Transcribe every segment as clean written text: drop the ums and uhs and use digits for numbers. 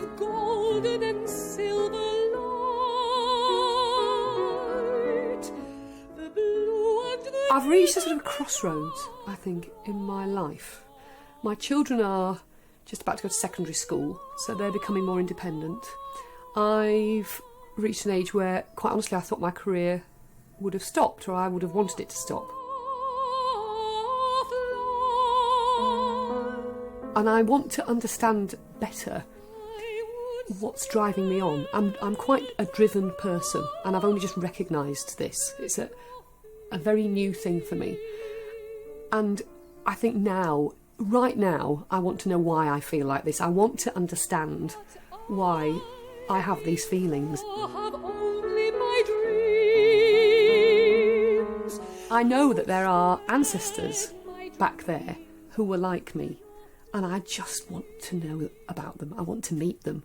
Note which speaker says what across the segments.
Speaker 1: with golden and silver light. The blue and the
Speaker 2: I've reached a sort of crossroads, I think, in my life. My children are just about to go to secondary school, so they're becoming more independent. I've reached an age where, quite honestly, I thought my career would have stopped, or I would have wanted it to stop. And I want to understand better what's driving me on. I'm quite a driven person, and I've only just recognised this. It's a very new thing for me. And I think now, right now, I want to know why I feel like this. I want to understand why I have these feelings. I know that there are ancestors back there who were like me, and I just want to know about them. I want to meet them.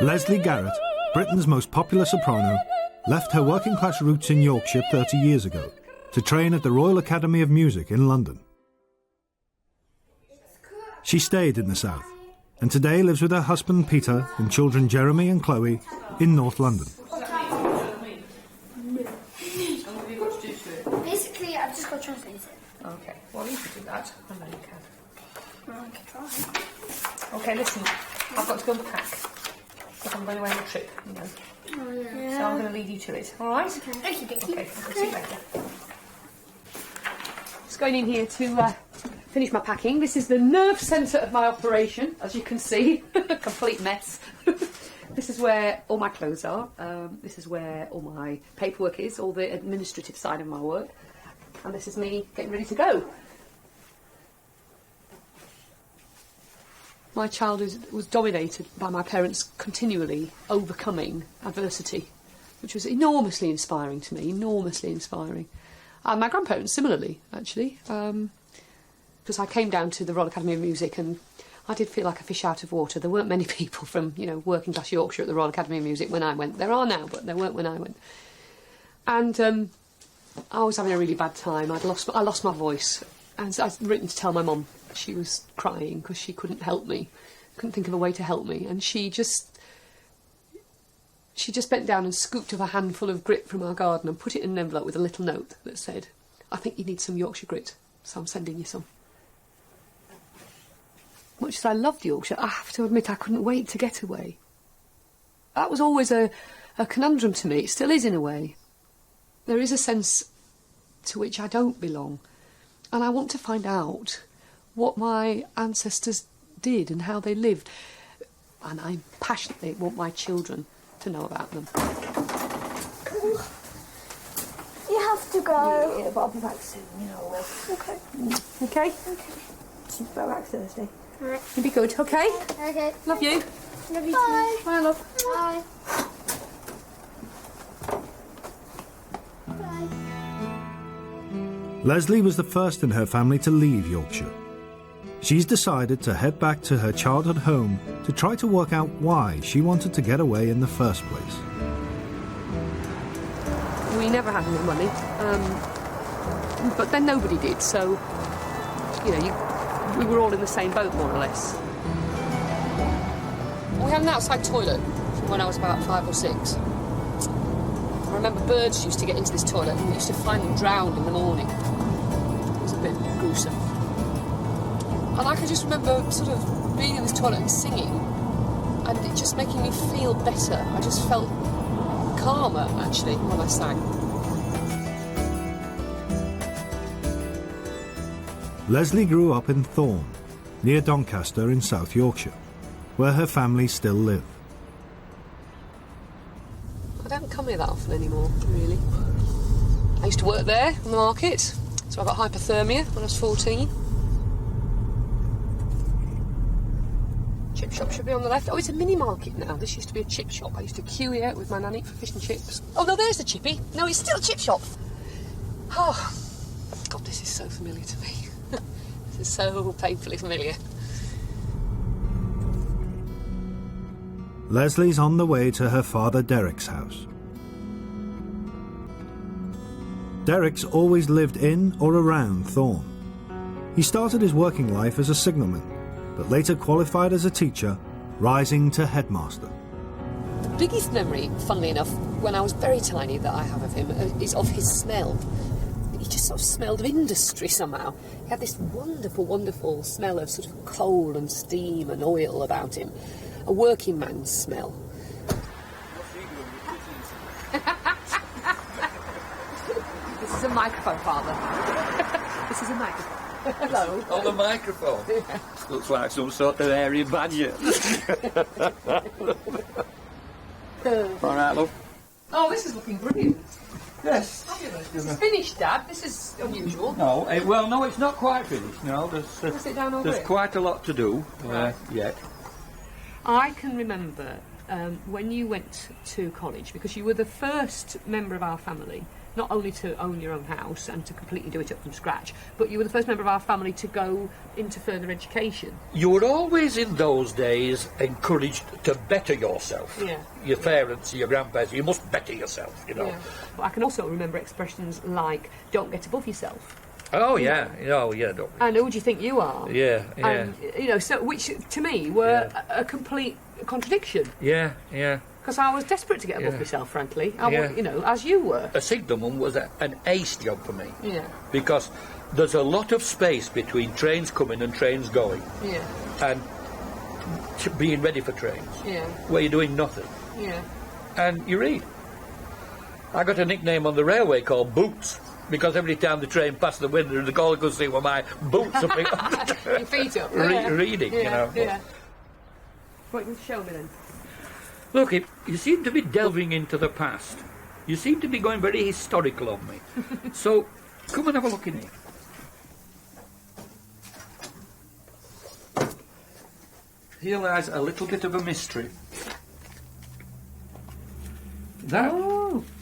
Speaker 3: Lesley Garrett, Britain's most popular soprano, left her working-class roots in Yorkshire 30 years ago to train at the Royal Academy of Music in London. She stayed in the south and today lives with her husband Peter and children Jeremy and Chloe in North London.
Speaker 4: Basically, I've just got to translate it.
Speaker 2: OK, well, you can do that. I know you can.
Speaker 4: Well, I can try.
Speaker 2: OK, listen, I've got to go and pack. Because I'm going away on a trip, you know.
Speaker 4: Oh, yeah.
Speaker 2: So I'm going to lead you to it, all right?
Speaker 4: Okay, thank you.
Speaker 2: OK, I'll see you later. Just going in here to finish my packing. This is the nerve centre of my operation, as you can see. Complete mess. This is where all my clothes are. This is where all my paperwork is, all the administrative side of my work. And this is me getting ready to go. My childhood was dominated by my parents continually overcoming adversity, which was enormously inspiring to me, enormously inspiring. And my grandparents similarly, actually, because I came down to the Royal Academy of Music and I did feel like a fish out of water. There weren't many people from, you know, working class Yorkshire at the Royal Academy of Music when I went. There are now, but there weren't when I went. And I was having a really bad time. I lost my voice, and I'd written to tell my mum. She was crying because she couldn't help me, couldn't think of a way to help me, and she just bent down and scooped up a handful of grit from our garden and put it in an envelope with a little note that said, "I think you need some Yorkshire grit, so I'm sending you some." Much as I loved Yorkshire, I have to admit I couldn't wait to get away. That was always a conundrum to me. It still is in a way. There is a sense to which I don't belong, and I want to find out what my ancestors did and how they lived. And I passionately want my children to know about them.
Speaker 4: You have to go.
Speaker 2: Yeah, but I'll be back soon, you know.
Speaker 4: Okay.
Speaker 2: Okay?
Speaker 4: Okay.
Speaker 2: Be back Thursday.
Speaker 4: All right.
Speaker 2: You'll be good, okay?
Speaker 4: Okay.
Speaker 2: Love you.
Speaker 4: Love you
Speaker 2: Bye.
Speaker 4: too.
Speaker 2: Bye, love.
Speaker 4: Bye.
Speaker 3: Lesley was the first in her family to leave Yorkshire. She's decided to head back to her childhood home to try to work out why she wanted to get away in the first place.
Speaker 2: We never had any money, but then nobody did, so, you know, we were all in the same boat, more or less. We had an outside toilet from when I was about 5 or 6. I remember birds used to get into this toilet and we used to find them drowned in the morning. It was a bit gruesome. And I can just remember sort of being in this toilet and singing and it just making me feel better. I just felt calmer, actually, when I sang.
Speaker 3: Lesley grew up in Thorne, near Doncaster in South Yorkshire, where her family still live.
Speaker 2: I don't come here that often anymore, really. I used to work there on the market, so I got hypothermia when I was 14. Chip shop should be on the left. Oh, it's a mini market now. This used to be a chip shop. I used to queue here with my nanny for fish and chips. Oh, no, there's the chippy. No, it's still a chip shop. Oh, God, this is so familiar to me. This is so painfully familiar.
Speaker 3: Lesley's on the way to her father Derek's house. Derek's always lived in or around Thorne. He started his working life as a signalman, but later qualified as a teacher, rising to headmaster.
Speaker 2: The biggest memory, funnily enough, when I was very tiny that I have of him, is of his smell. He just sort of smelled of industry somehow. He had this wonderful, wonderful smell of sort of coal and steam and oil about him. A working man's smell. This is a microphone, Father. This is a microphone. Hello.
Speaker 5: On the microphone. Yeah. Looks like some sort of hairy badger. All right, love.
Speaker 2: Oh, this is looking brilliant.
Speaker 5: Yes.
Speaker 2: Fabulous. This is finished, Dad. This is unusual.
Speaker 5: No, well, no, it's not quite finished. No,
Speaker 2: Sit down over
Speaker 5: there's
Speaker 2: it.
Speaker 5: quite a lot to do yet.
Speaker 2: I can remember when you went to college, because you were the first member of our family not only to own your own house and to completely do it up from scratch, but you were the first member of our family to go into further education.
Speaker 5: You were always in those days encouraged to better yourself.
Speaker 2: Yeah.
Speaker 5: Your parents, your grandparents, you must better yourself, you know.
Speaker 2: Yeah. But I can also remember expressions like, don't get above yourself.
Speaker 5: Oh, yeah. Oh, yeah. Don't.
Speaker 2: And who do you think you are?
Speaker 5: Yeah, yeah.
Speaker 2: And, you know, so which to me were a complete contradiction.
Speaker 5: Yeah, yeah.
Speaker 2: Because I was desperate to get above myself, frankly. I
Speaker 5: Yeah.
Speaker 2: was, you know, as you were.
Speaker 5: A signalman was an ace job for me.
Speaker 2: Yeah.
Speaker 5: Because there's a lot of space between trains coming and trains going.
Speaker 2: Yeah.
Speaker 5: And being ready for trains.
Speaker 2: Yeah.
Speaker 5: Where you're doing nothing.
Speaker 2: Yeah.
Speaker 5: And you read. I got a nickname on the railway called Boots. Because every time the train passed the window, the caller could see where my boots are
Speaker 2: Your feet up. Yeah.
Speaker 5: reading,
Speaker 2: yeah.
Speaker 5: you know.
Speaker 2: Yeah. What can you show me then?
Speaker 5: Look, you seem to be delving into the past. You seem to be going very historical on me. So, come and have a look in here. Here lies a little bit of a mystery. That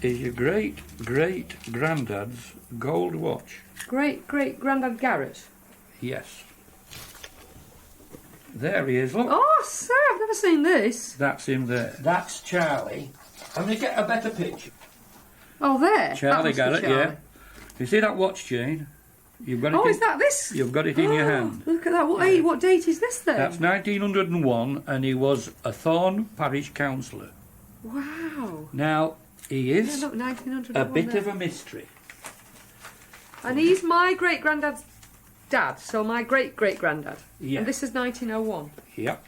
Speaker 5: is your great-great-granddad's gold watch.
Speaker 2: Great-great-granddad Garrett?
Speaker 5: Yes. There he is, look.
Speaker 2: Oh, sir, I've never seen this.
Speaker 5: That's him there. That's Charlie. I'm going to get a better picture.
Speaker 2: Oh, there?
Speaker 5: Charlie
Speaker 2: That must be
Speaker 5: Garrett,
Speaker 2: Charlie.
Speaker 5: yeah. You see that watch chain? You've got it.
Speaker 2: Oh, is that this?
Speaker 5: You've got it in your hand.
Speaker 2: Look at that. What date is this then?
Speaker 5: That's 1901, and he was a Thorne parish councillor.
Speaker 2: Wow.
Speaker 5: Now, he is
Speaker 2: Yeah, look, 1901
Speaker 5: a bit
Speaker 2: there.
Speaker 5: of a mystery.
Speaker 2: And he's my great-granddad's dad, so my great-great-granddad.
Speaker 5: Yeah.
Speaker 2: And this is 1901.
Speaker 5: Yep.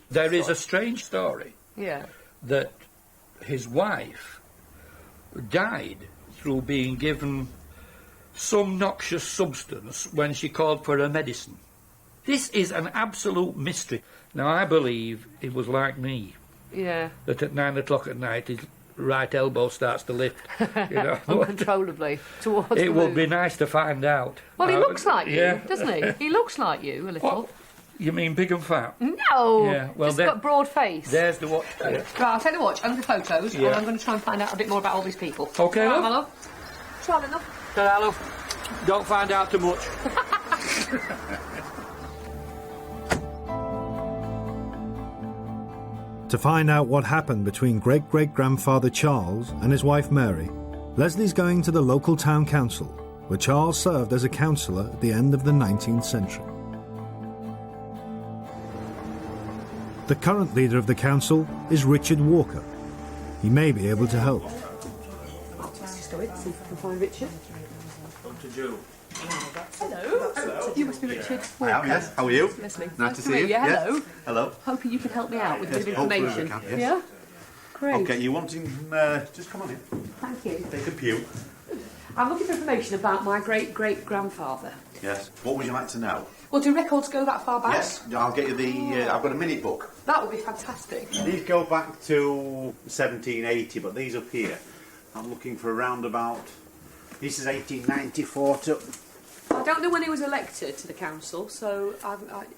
Speaker 5: There is a strange story
Speaker 2: Yeah.
Speaker 5: that his wife died through being given some noxious substance when she called for a medicine. This is an absolute mystery. Now, I believe it was like me,
Speaker 2: Yeah.
Speaker 5: that at 9 o'clock at night his right elbow starts to lift. You know,
Speaker 2: Uncontrollably towards
Speaker 5: it
Speaker 2: the
Speaker 5: would
Speaker 2: moon.
Speaker 5: be nice to find out.
Speaker 2: Well, he looks like you,
Speaker 5: yeah.
Speaker 2: doesn't he? He looks like you a little.
Speaker 5: What? You mean big and fat?
Speaker 2: No.
Speaker 5: Yeah, well,
Speaker 2: just
Speaker 5: there-
Speaker 2: got broad face.
Speaker 5: There's the watch. Yeah.
Speaker 2: Right, I'll take the watch and the photos, and
Speaker 5: Yeah.
Speaker 2: I'm going to try and find out a bit more about all these people.
Speaker 5: Okay,
Speaker 2: All right,
Speaker 5: love.
Speaker 2: my love. Try enough.
Speaker 5: Ta-ra, love. Don't find out too much.
Speaker 3: To find out what happened between great-great-grandfather Charles and his wife Mary, Lesley's going to the local town council, where Charles served as a councillor at the end of the 19th century. The current leader of the council is Richard Walker. He may be able to help.
Speaker 2: Let's go in, see if I can find Richard.
Speaker 5: Come to Joe.
Speaker 2: Hello. You must be Richard
Speaker 6: I am, yes. How are you?
Speaker 2: Leslie.
Speaker 6: Nice to see
Speaker 2: meet
Speaker 6: you.
Speaker 2: Yeah, hello.
Speaker 6: Yes. Hello.
Speaker 2: Hoping you can help me out with a bit of
Speaker 6: hopefully we
Speaker 2: information.
Speaker 6: can, yes.
Speaker 2: Yeah? Great.
Speaker 6: Okay, you wanting... just come on in.
Speaker 2: Thank you.
Speaker 6: Take a pew.
Speaker 2: I'm looking for information about my great-great-grandfather.
Speaker 6: Yes. What would you like to know?
Speaker 2: Well, do records go that far back?
Speaker 6: Yes, I'll get you the... I've got a minute book.
Speaker 2: That would be fantastic.
Speaker 6: These go back to 1780, but these up here, I'm looking for around about This is 1894 to...
Speaker 2: I don't know when he was elected to the council, so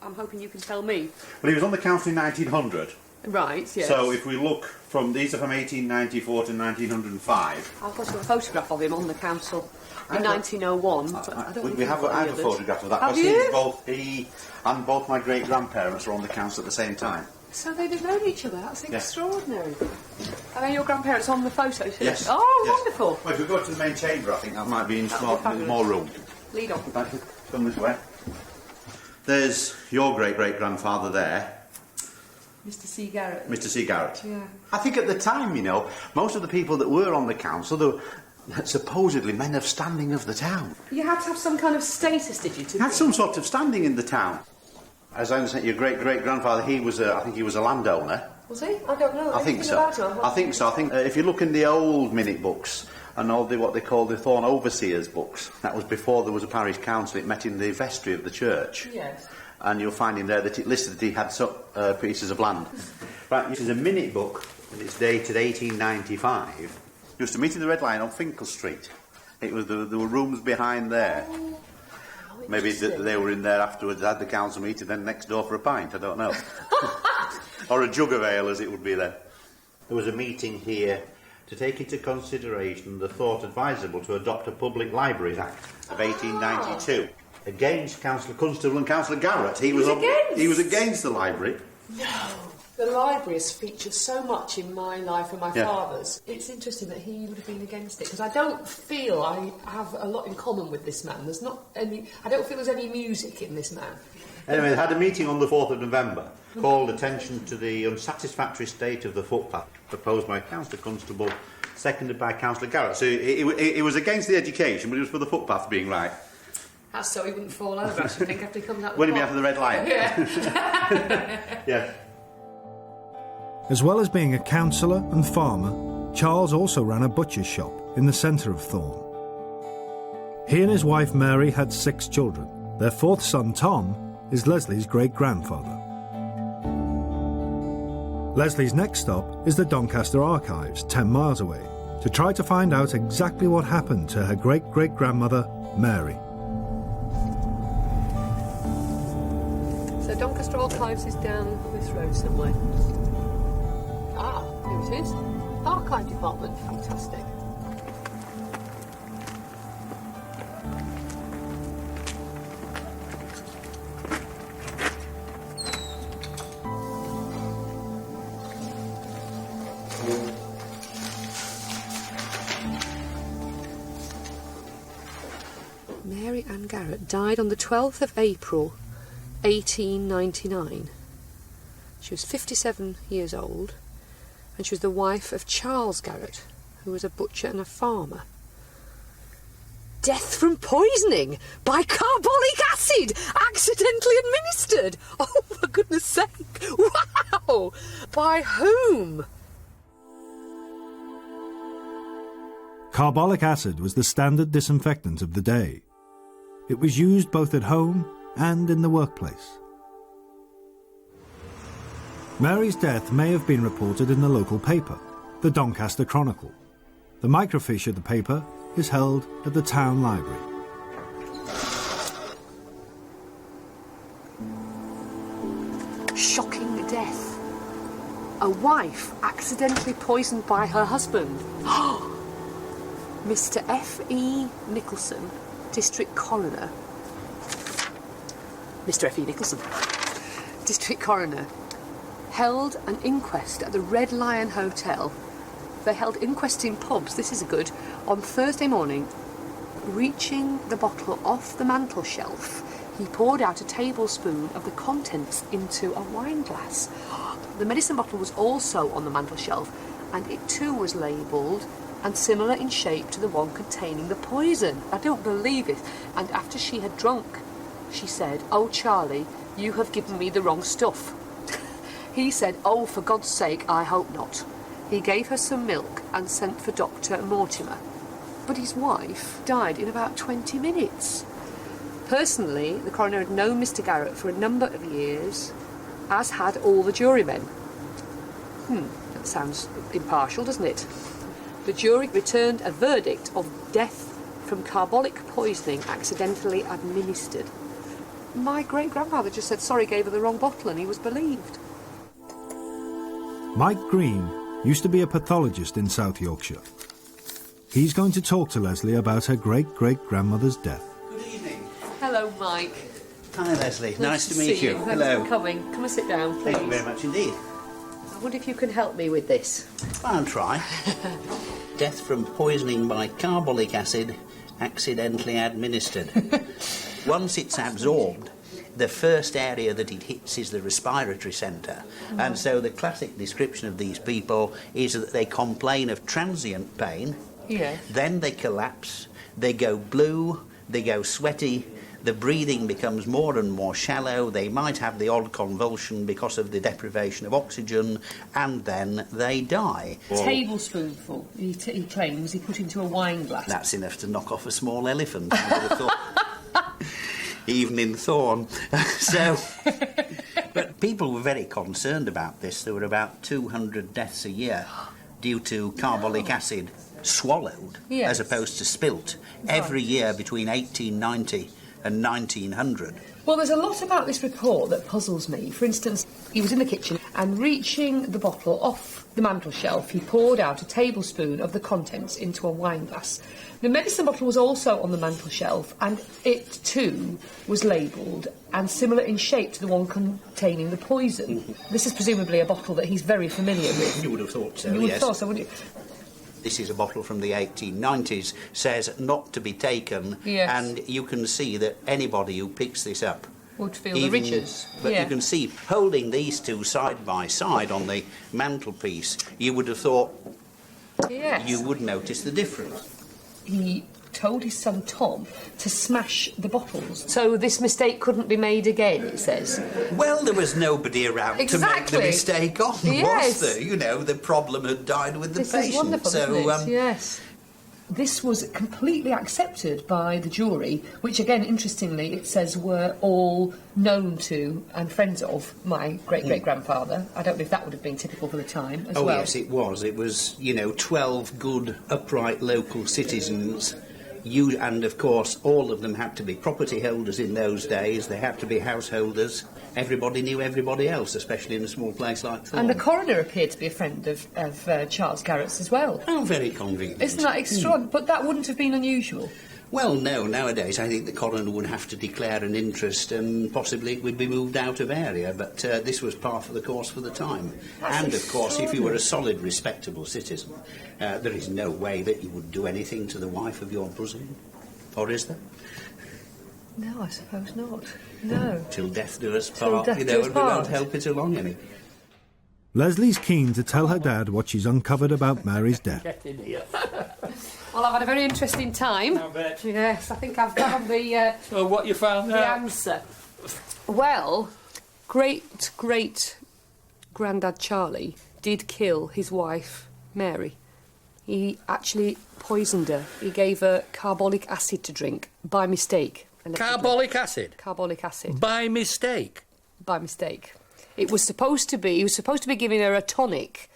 Speaker 2: I'm hoping you can tell me.
Speaker 6: Well, he was on the council in 1900.
Speaker 2: Right, yes.
Speaker 6: So if we look from... These are from 1894 to 1905.
Speaker 2: I've got a photograph of him on the council in 1901. But I don't
Speaker 6: we have
Speaker 2: I
Speaker 6: a photograph of that.
Speaker 2: Have
Speaker 6: because
Speaker 2: you?
Speaker 6: He and both my great-grandparents were on the council at the same time.
Speaker 2: So they'd have known each other. That's
Speaker 6: Yes.
Speaker 2: extraordinary. Are they your grandparents on the photo too?
Speaker 6: Yes.
Speaker 2: Oh,
Speaker 6: Yes.
Speaker 2: wonderful.
Speaker 6: Well, if we go to the main chamber, I think that might be in more room.
Speaker 2: Lead on.
Speaker 6: Thank you. Come this way. There's your great-great-grandfather there.
Speaker 2: Mr. C. Garrett.
Speaker 6: Mr. C. Garrett.
Speaker 2: Yeah.
Speaker 6: I think at the time, you know, most of the people that were on the council, they were supposedly men of standing of the town.
Speaker 2: You had to have some kind of status, did you?
Speaker 6: Had some sort of standing in the town. As I understand, your great-great-grandfather, I think he was a landowner.
Speaker 2: Was he? I don't know.
Speaker 6: I think so. I think so. I think if you look in the old minute books and all what they call the Thorne overseers books, that was before there was a parish council. It met in the vestry of the church.
Speaker 2: Yes.
Speaker 6: And you'll find in there that it listed that he had pieces of land. Right, this is a minute book, and it's dated 1895. Used to meet in the Red Lion on Finkel Street. It was there were rooms behind there. Maybe they were in there afterwards, had the council meeting, then next door for a pint, I don't know. Or a jug of ale, as it would be then. There was a meeting here to take into consideration the thought advisable to adopt a Public Libraries Act of 1892. Against Councillor Constable and Councillor Garrett. He was against the library.
Speaker 2: No. The library has featured so much in my life and my father's. It's interesting that he would have been against it, because I don't feel I have a lot in common with this man. There's not any... I don't feel there's any music in this man.
Speaker 6: Anyway, they had a meeting on the 4th of November, called attention to the unsatisfactory state of the footpath, proposed by Councillor Constable, seconded by Councillor Garrett. So he was against the education, but he was for the footpath being right.
Speaker 2: That's so he wouldn't fall over, I should think, after he comes out of
Speaker 6: When
Speaker 2: the
Speaker 6: he be after the Red Lion.
Speaker 2: Yeah.
Speaker 6: Yeah.
Speaker 3: As well as being a councillor and farmer, Charles also ran a butcher's shop in the centre of Thorne. He and his wife Mary had 6 children. Their 4th son, Tom, is Lesley's great-grandfather. Lesley's next stop is the Doncaster Archives, 10 miles away, to try to find out exactly what happened to her great-great-grandmother, Mary.
Speaker 2: So Doncaster Archives is down this road somewhere. Ah, here it is. Archive department, fantastic. Mary Ann Garrett died on the 12th of April 1899. She was 57 years old, and she was the wife of Charles Garrett, who was a butcher and a farmer. Death from poisoning by carbolic acid, accidentally administered. Oh, for goodness sake! Wow! By whom?
Speaker 3: Carbolic acid was the standard disinfectant of the day. It was used both at home and in the workplace. Mary's death may have been reported in the local paper, the Doncaster Chronicle. The microfiche of the paper is held at the town library.
Speaker 2: Shocking death. A wife accidentally poisoned by her husband. Mr. F.E. Nicholson, District Coroner. Mr. F.E. Nicholson, District Coroner, held an inquest at the Red Lion Hotel. They held inquests in pubs, this is good, on Thursday morning. Reaching the bottle off the mantel shelf, he poured out a tablespoon of the contents into a wine glass. The medicine bottle was also on the mantel shelf, and it too was labelled and similar in shape to the one containing the poison. I don't believe it. And after she had drunk, she said, "Oh, Charlie, you have given me the wrong stuff." He said, "Oh, for God's sake, I hope not." He gave her some milk and sent for Dr. Mortimer. But his wife died in about 20 minutes. Personally, the coroner had known Mr. Garrett for a number of years, as had all the jurymen. That sounds impartial, doesn't it? The jury returned a verdict of death from carbolic poisoning accidentally administered. My great-grandfather just said sorry, gave her the wrong bottle, and he was believed.
Speaker 3: Mike Green used to be a pathologist in South Yorkshire. He's going to talk to Lesley about her great-great-grandmother's death.
Speaker 6: Good evening.
Speaker 2: Hello, Mike.
Speaker 6: Hi, Lesley. Nice to
Speaker 2: see
Speaker 6: meet you.
Speaker 2: Thanks
Speaker 6: Hello.
Speaker 2: for coming. Come and sit down, please.
Speaker 6: Thank you very much indeed.
Speaker 2: I wonder if you can help me with this.
Speaker 7: I'll try. Death from poisoning by carbolic acid accidentally administered. Once it's absorbed, the first area that it hits is the respiratory centre. And so the classic description of these people is that they complain of transient pain, then they collapse, they go blue, they go sweaty, the breathing becomes more and more shallow, they might have the odd convulsion because of the deprivation of oxygen, and then they die.
Speaker 2: A tablespoonful, he claims, he put into a wine glass.
Speaker 7: That's enough to knock off a small elephant, I would have thought. Even in Thorne. But people were very concerned about this. There were about 200 deaths a year due to carbolic acid swallowed as opposed to spilt every year between 1890 and 1900.
Speaker 2: Well, there's a lot about this report that puzzles me. For instance, he was in the kitchen and reaching the bottle off the mantel shelf, he poured out a tablespoon of the contents into a wine glass. The medicine bottle was also on the mantel shelf, and it too was labelled and similar in shape to the one containing the poison. This is presumably a bottle that he's very familiar with.
Speaker 7: You would have thought so,
Speaker 2: You would have thought so, wouldn't you?
Speaker 7: This is a bottle from the 1890s, says not to be taken, and you can see that anybody who picks this up
Speaker 2: would feel the riches.
Speaker 7: But you can see, holding these two side by side on the mantelpiece, you would have thought you would notice the difference.
Speaker 2: He told his son Tom to smash the bottles. So this mistake couldn't be made again, it says.
Speaker 7: Well, there was nobody around to make the mistake on, was there? You know, the problem had died with the patient.
Speaker 2: This is wonderful,
Speaker 7: so,
Speaker 2: isn't it? Yes. This was completely accepted by the jury, which, again, interestingly, it says were all known to and friends of my great-great-grandfather. I don't know if that would have been typical for the time as well.
Speaker 7: Oh, yes, it was. It was, 12 good, upright local citizens. And, of course, all of them had to be property holders in those days. They had to be householders. Everybody knew everybody else, especially in a small place like Thorne.
Speaker 2: And the coroner appeared to be a friend of Charles Garrett's as well.
Speaker 7: Oh, very convenient.
Speaker 2: Isn't that extraordinary? But that wouldn't have been unusual.
Speaker 7: Well, no, nowadays I think the coroner would have to declare an interest and possibly it would be moved out of area, but this was par for the course for the time. And, of course, if you were a solid, respectable citizen, there is no way that you would do anything to the wife of your bosom. Or is there?
Speaker 2: No, I suppose not. No.
Speaker 7: Till death do us part, and we won't help it along any.
Speaker 3: Lesley's keen to tell her dad what she's uncovered about Mary's death.
Speaker 5: Get in here.
Speaker 2: Well, I've had a very interesting time.
Speaker 5: I bet.
Speaker 2: Yes, I think I've found the...
Speaker 5: So what you found
Speaker 2: the
Speaker 5: out?
Speaker 2: answer. Well, great-great-granddad Charlie did kill his wife, Mary. He actually poisoned her. He gave her carbolic acid to drink by mistake.
Speaker 5: Carbolic acid?
Speaker 2: Carbolic acid.
Speaker 5: By mistake?
Speaker 2: By mistake. He was supposed to be giving her a tonic,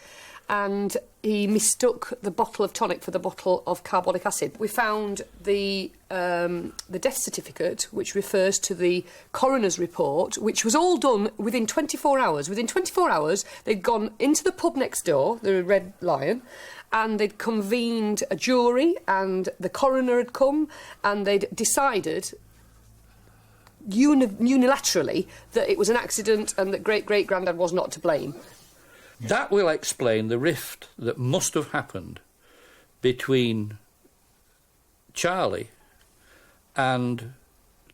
Speaker 2: and he mistook the bottle of tonic for the bottle of carbolic acid. We found the death certificate, which refers to the coroner's report, which was all done within 24 hours. Within 24 hours, they'd gone into the pub next door, the Red Lion, and they'd convened a jury, and the coroner had come, and they'd decided unilaterally that it was an accident and that great-great-granddad was not to blame.
Speaker 5: That will explain the rift that must have happened between Charlie and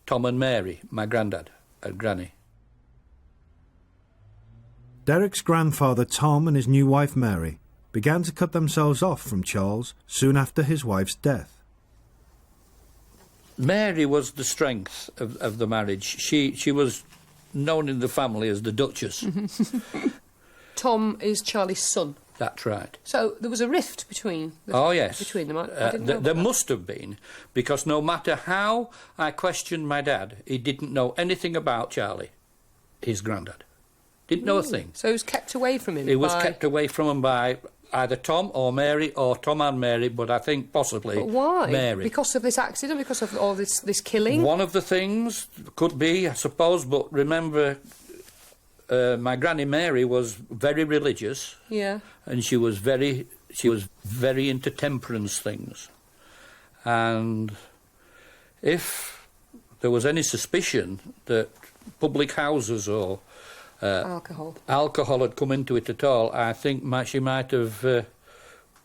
Speaker 5: Tom and Mary, my granddad and granny.
Speaker 3: Derek's grandfather Tom and his new wife Mary began to cut themselves off from Charles soon after his wife's death.
Speaker 5: Mary was the strength of the marriage. She was known in the family as the Duchess.
Speaker 2: Tom is Charlie's son.
Speaker 5: That's right.
Speaker 2: So there was a rift between them.
Speaker 5: Oh, yes.
Speaker 2: Between them. I didn't know
Speaker 5: there
Speaker 2: about
Speaker 5: must have been, because no matter how I questioned my dad, he didn't know anything about Charlie, his granddad. Didn't know a thing.
Speaker 2: So he was kept away from him.
Speaker 5: He was kept away from him by either Tom or Mary, or Tom and Mary, but I think possibly
Speaker 2: But why?
Speaker 5: Mary.
Speaker 2: Because of this accident? Because of all this killing?
Speaker 5: One of the things could be, I suppose, but remember, my granny Mary was very religious.
Speaker 2: Yeah.
Speaker 5: And she was very into temperance things. And if there was any suspicion that public houses or alcohol had come into it at all, I think she might have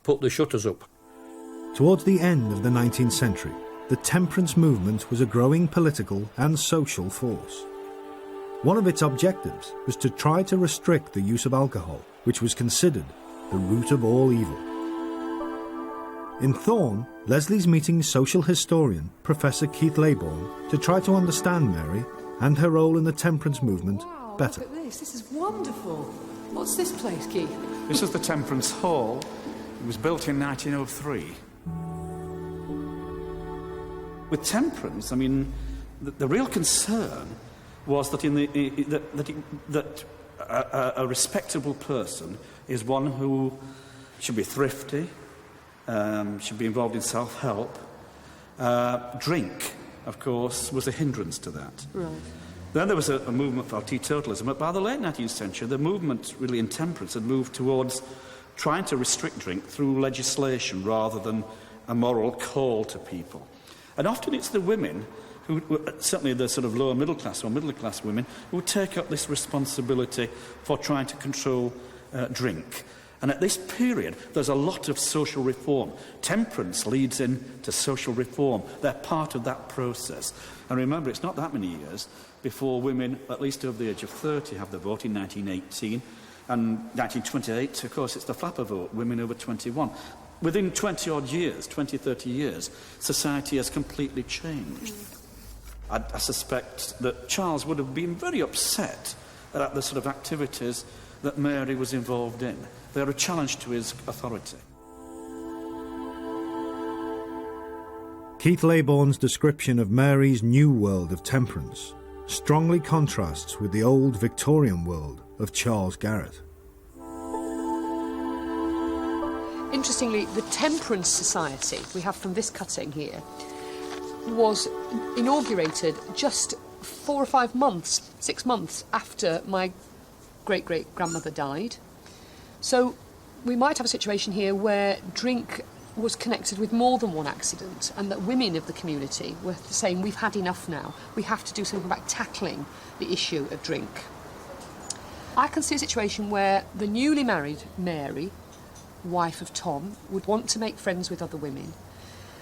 Speaker 5: put the shutters up.
Speaker 3: Towards the end of the 19th century, the temperance movement was a growing political and social force. One of its objectives was to try to restrict the use of alcohol, which was considered the root of all evil. In Thorne, Lesley's meeting social historian, Professor Keith Laybourne, to try to understand Mary and her role in the temperance movement better.
Speaker 2: Look at this. This is wonderful. What's this place, Keith?
Speaker 8: This is the Temperance Hall. It was built in 1903. With temperance, I mean, the real concern was that a respectable person is one who should be thrifty, should be involved in self-help. Drink, of course, was a hindrance to that.
Speaker 2: Right.
Speaker 8: Then there was a movement for teetotalism, but by the late 19th century, the movement really in temperance had moved towards trying to restrict drink through legislation rather than a moral call to people. And often it's the women who, certainly the sort of lower middle class or middle class women, who take up this responsibility for trying to control drink. And at this period, there's a lot of social reform. Temperance leads into social reform. They're part of that process. And remember, it's not that many years before women, at least over the age of 30, have the vote in 1918. And 1928, of course, it's the flapper vote, women over 21. Within 20-odd years, 20, 30 years, society has completely changed. I suspect that Charles would have been very upset at the sort of activities that Mary was involved in. They're a challenge to his authority.
Speaker 3: Keith Laybourne's description of Mary's new world of temperance strongly contrasts with the old Victorian world of Charles Garrett.
Speaker 2: Interestingly, the Temperance Society we have from this cutting here was inaugurated just 4 or 5 months, 6 months after my great-great-grandmother died. So we might have a situation here where drink was connected with more than one accident, and that women of the community were saying, we've had enough now, we have to do something about tackling the issue of drink. I can see a situation where the newly married Mary, wife of Tom, would want to make friends with other women.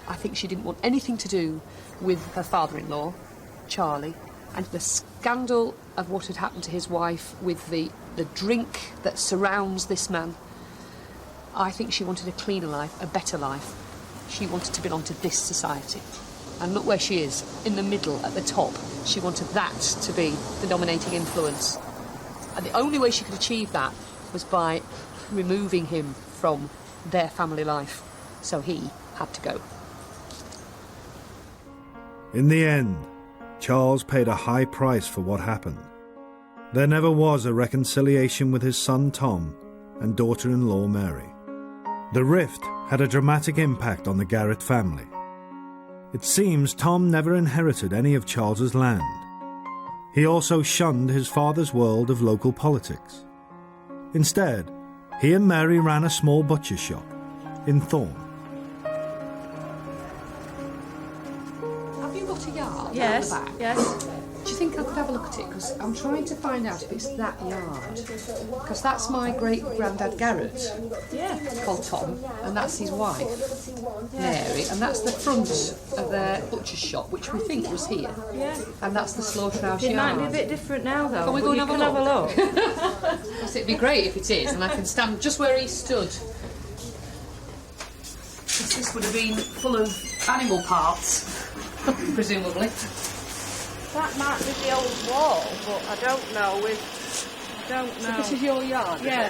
Speaker 2: I think she didn't want anything to do with her father-in-law, Charlie, and the scandal of what had happened to his wife with the drink that surrounds this man. I think she wanted a cleaner life, a better life. She wanted to belong to this society. And look where she is, in the middle, at the top. She wanted that to be the dominating influence. And the only way she could achieve that was by removing him from their family life. So he had to go.
Speaker 3: In the end, Charles paid a high price for what happened. There never was a reconciliation with his son Tom and daughter-in-law Mary. The rift had a dramatic impact on the Garrett family. It seems Tom never inherited any of Charles's land. He also shunned his father's world of local politics. Instead, he and Mary ran a small butcher's shop in Thorne.
Speaker 2: Have you got a yard
Speaker 1: Yes,
Speaker 2: down the back?
Speaker 1: yes.
Speaker 2: Do you think I could have a look at it? Because I'm trying to find out if it's that yard. Because that's my great-granddad Garrett,
Speaker 1: Yeah.
Speaker 2: called Tom, and that's his wife, Mary, and that's the front of their butcher's shop, which we think was here.
Speaker 1: Yeah.
Speaker 2: And that's the slaughterhouse
Speaker 1: It
Speaker 2: yard.
Speaker 1: might be a bit different now, though.
Speaker 2: Can we
Speaker 1: but
Speaker 2: go and
Speaker 1: you
Speaker 2: have
Speaker 1: can
Speaker 2: a look?
Speaker 1: have a look.
Speaker 2: Because it'd be great if it is, and I can stand just where he stood. Because this would have been full of animal parts, presumably.
Speaker 1: That might be the old wall, but I don't know. I don't know.
Speaker 2: So this is your yard?
Speaker 1: Yeah.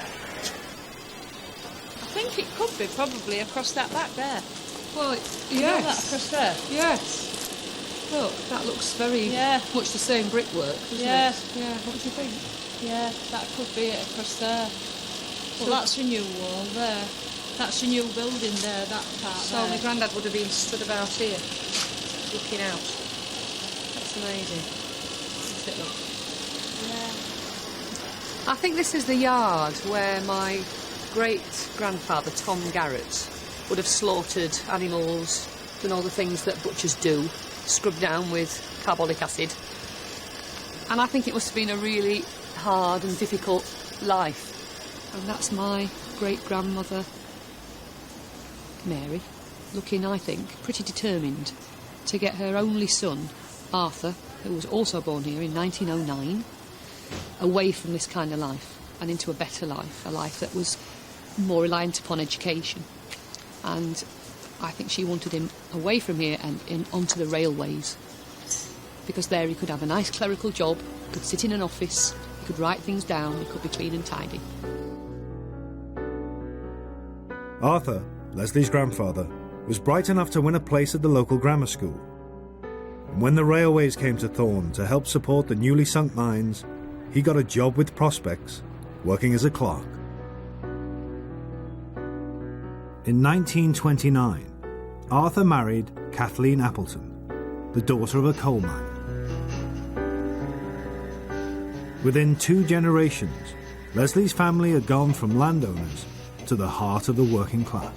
Speaker 1: I think it could be probably across that back there.
Speaker 2: Well,
Speaker 1: You know that
Speaker 2: yes.
Speaker 1: across there?
Speaker 2: Yes. Look, that looks very much the same brickwork, doesn't
Speaker 1: Yeah.
Speaker 2: it? Yeah. What do you think?
Speaker 1: Yeah, that could be it across there.
Speaker 2: stood...
Speaker 9: Well, that's your new wall there. That's your new building there, that part
Speaker 2: So
Speaker 9: there.
Speaker 2: my granddad would have been stood about here, looking out. That's amazing. Isn't it, look?
Speaker 9: Yeah.
Speaker 2: I think this is the yard where my great-grandfather, Tom Garrett, would have slaughtered animals, done all the things that butchers do, scrubbed down with carbolic acid. And I think it must have been a really hard and difficult life. And that's my great-grandmother, Mary, looking, I think, pretty determined to get her only son, Arthur, who was also born here in 1909, away from this kind of life and into a better life, a life that was more reliant upon education. And I think she wanted him away from here and onto the railways, because there he could have a nice clerical job, he could sit in an office, he could write things down, he could be clean and tidy.
Speaker 3: Arthur, Lesley's grandfather, was bright enough to win a place at the local grammar school. And when the railways came to Thorne to help support the newly sunk mines, he got a job with prospects, working as a clerk. In 1929, Arthur married Kathleen Appleton, the daughter of a coal miner. Within 2 generations, Lesley's family had gone from landowners to the heart of the working class.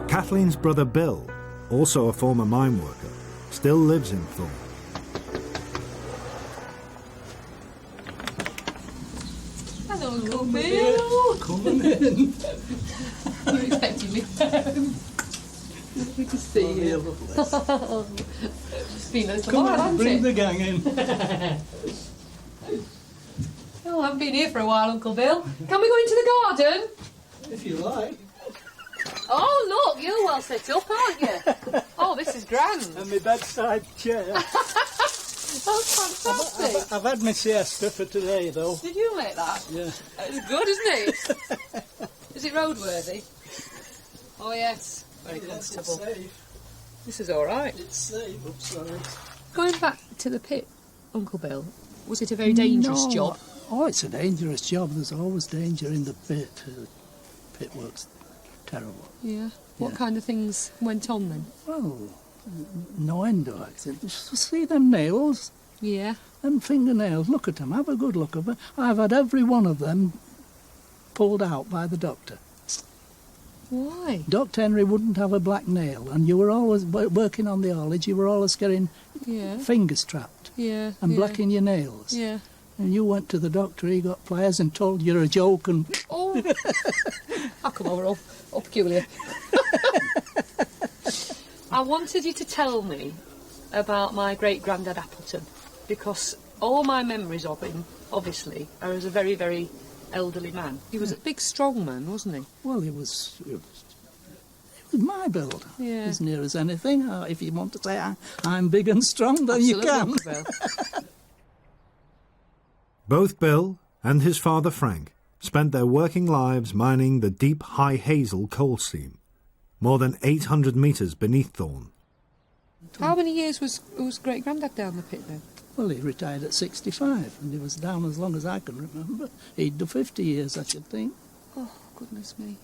Speaker 3: Kathleen's brother Bill, also a former mine worker, still lives in Thorne.
Speaker 2: Hello, Uncle Bill.
Speaker 10: Coming in.
Speaker 2: You expecting me? Good to see you. It's been a little while, hasn't
Speaker 10: Bring
Speaker 2: it?
Speaker 10: the gang in.
Speaker 2: Oh, I haven't been here for a while, Uncle Bill. Can we go into the garden?
Speaker 10: If you like.
Speaker 2: Oh, look, you're well set up, aren't you? Oh, this is grand.
Speaker 10: And my bedside chair.
Speaker 2: That's fantastic.
Speaker 10: I've had my siesta for today, though.
Speaker 2: Did you make that?
Speaker 10: Yeah.
Speaker 2: It's good, isn't it? Is it roadworthy? Oh, yes. Very comfortable.
Speaker 10: It's safe.
Speaker 2: This is all right.
Speaker 10: It's safe upside.
Speaker 2: Going back to the pit, Uncle Bill, was it a very dangerous job?
Speaker 10: Oh, it's a dangerous job. There's always danger in the pit. Pit work's terrible.
Speaker 2: Yeah. What kind of things went on then?
Speaker 10: Well, no end of accident. See them nails?
Speaker 2: Yeah.
Speaker 10: Them fingernails, look at them, have a good look at them. I've had every one of them pulled out by the doctor.
Speaker 2: Why?
Speaker 10: Dr. Henry wouldn't have a black nail, and you were always working on the haulage, you were always getting fingers trapped
Speaker 2: and
Speaker 10: blacking your nails.
Speaker 2: Yeah.
Speaker 10: And you went to the doctor, he got pliers and told you a joke and...
Speaker 2: Oh! I'll come over, all peculiar. I wanted you to tell me about my great-granddad Appleton, because all my memories of him, obviously, are as a very, very elderly man. He was a big, strong man, wasn't he?
Speaker 10: Well, he was my build, as near as anything. If you want to say I'm big and strong, then
Speaker 2: Absolutely,
Speaker 10: you can.
Speaker 2: Uncle Bill.
Speaker 3: Both Bill and his father Frank spent their working lives mining the deep High Hazel coal seam, more than 800 metres beneath Thorne.
Speaker 2: How many years was great-granddad down the pit then?
Speaker 10: Well, he retired at 65, and he was down as long as I can remember. He'd do 50 years, I should think.
Speaker 2: Oh, goodness me.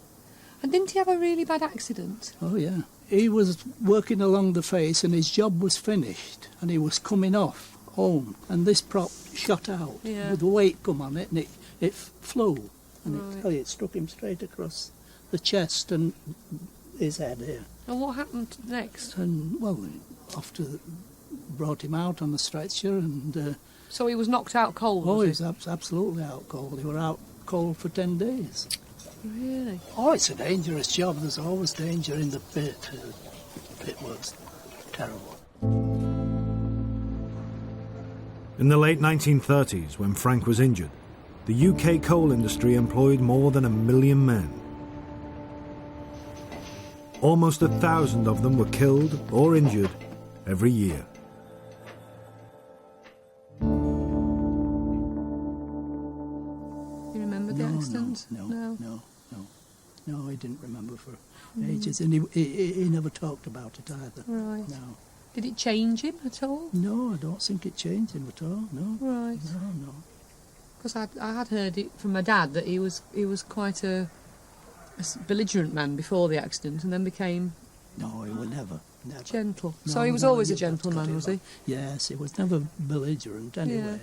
Speaker 2: And didn't he have a really bad accident?
Speaker 10: Oh, yeah. He was working along the face, and his job was finished, and he was coming off home, and this prop shot out with the weight come on it, and it flew, and it struck him straight across the chest and his head here.
Speaker 2: And what happened next?
Speaker 10: And, well, after brought him out on the stretcher, and...
Speaker 2: so he was knocked out cold,
Speaker 10: Oh,
Speaker 2: was
Speaker 10: he was absolutely out cold. He were out cold for 10 days.
Speaker 2: Really?
Speaker 10: Oh, it's a dangerous job. There's always danger in the pit. The pit work's terrible.
Speaker 3: In the late 1930s, when Frank was injured, the UK coal industry employed more than 1 million men. Almost 1,000 of them were killed or injured every year.
Speaker 2: You remember the accident?
Speaker 10: No, I didn't remember for ages, and he never talked about it either.
Speaker 2: Right.
Speaker 10: No.
Speaker 2: Did it change him at all?
Speaker 10: No, I don't think it changed him at all, no.
Speaker 2: Right.
Speaker 10: No.
Speaker 2: Because I had heard it from my dad that he was quite a belligerent man before the accident and then became...
Speaker 10: No, he was never.
Speaker 2: Gentle.
Speaker 10: No,
Speaker 2: So he was always a gentleman, was he?
Speaker 10: Yes, he was never belligerent anyway.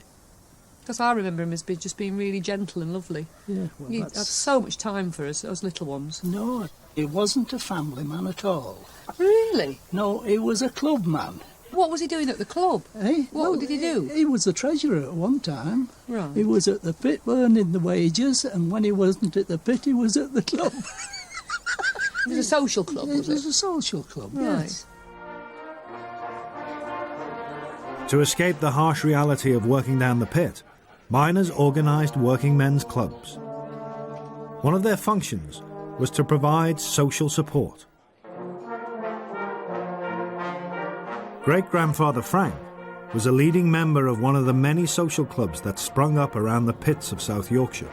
Speaker 2: Because I remember him as just being really gentle and lovely.
Speaker 10: Yeah, well,
Speaker 2: He had so much time for us little ones.
Speaker 10: No, he wasn't a family man at all.
Speaker 2: Really?
Speaker 10: No, he was a club man.
Speaker 2: What was he doing at the club?
Speaker 10: Eh?
Speaker 2: What did he do?
Speaker 10: He was the treasurer at one time.
Speaker 2: Right.
Speaker 10: He was at the pit earning the wages, and when he wasn't at the pit, he was at the club.
Speaker 2: It was a social club, was it?
Speaker 10: It was a social club,
Speaker 2: Right.
Speaker 10: yes.
Speaker 3: To escape the harsh reality of working down the pit, miners organised working men's clubs. One of their functions was to provide social support. Great-grandfather Frank was a leading member of one of the many social clubs that sprung up around the pits of South Yorkshire.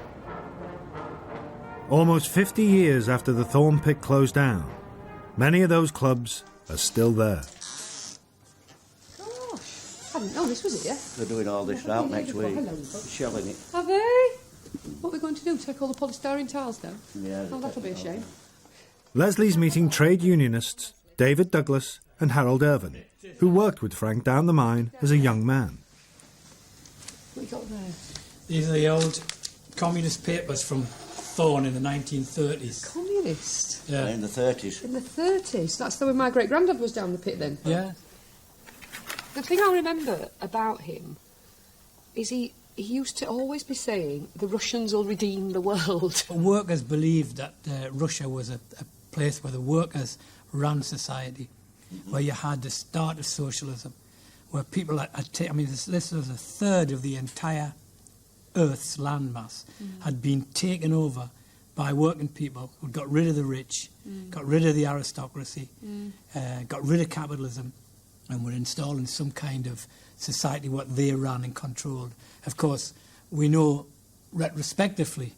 Speaker 3: Almost 50 years after the Thorne pit closed down, many of those clubs are still there.
Speaker 2: I didn't know this was it, yeah?
Speaker 7: They're doing all this out next week, shelling it.
Speaker 2: Have they? What are we going to do? Take all the polystyrene tiles down?
Speaker 7: Yeah.
Speaker 2: Oh, that'll be a shame.
Speaker 3: Lesley's meeting trade unionists David Douglas and Harold Irvine, who worked with Frank down the mine as a young man.
Speaker 2: What you got there?
Speaker 11: These are the old communist papers from Thorne in the 1930s.
Speaker 2: Communist?
Speaker 11: Yeah.
Speaker 7: In the 30s.
Speaker 2: In the 30s? That's the way my great-granddad was down the pit then?
Speaker 11: Yeah.
Speaker 2: The thing I remember about him is he used to always be saying, the Russians will redeem the world.
Speaker 11: Workers believed that Russia was a place where the workers ran society, where you had the start of socialism, where people this was a third of the entire Earth's landmass had been taken over by working people who got rid of the rich, got rid of the aristocracy, got rid of capitalism, and were installing some kind of society what they ran and controlled. Of course, we know retrospectively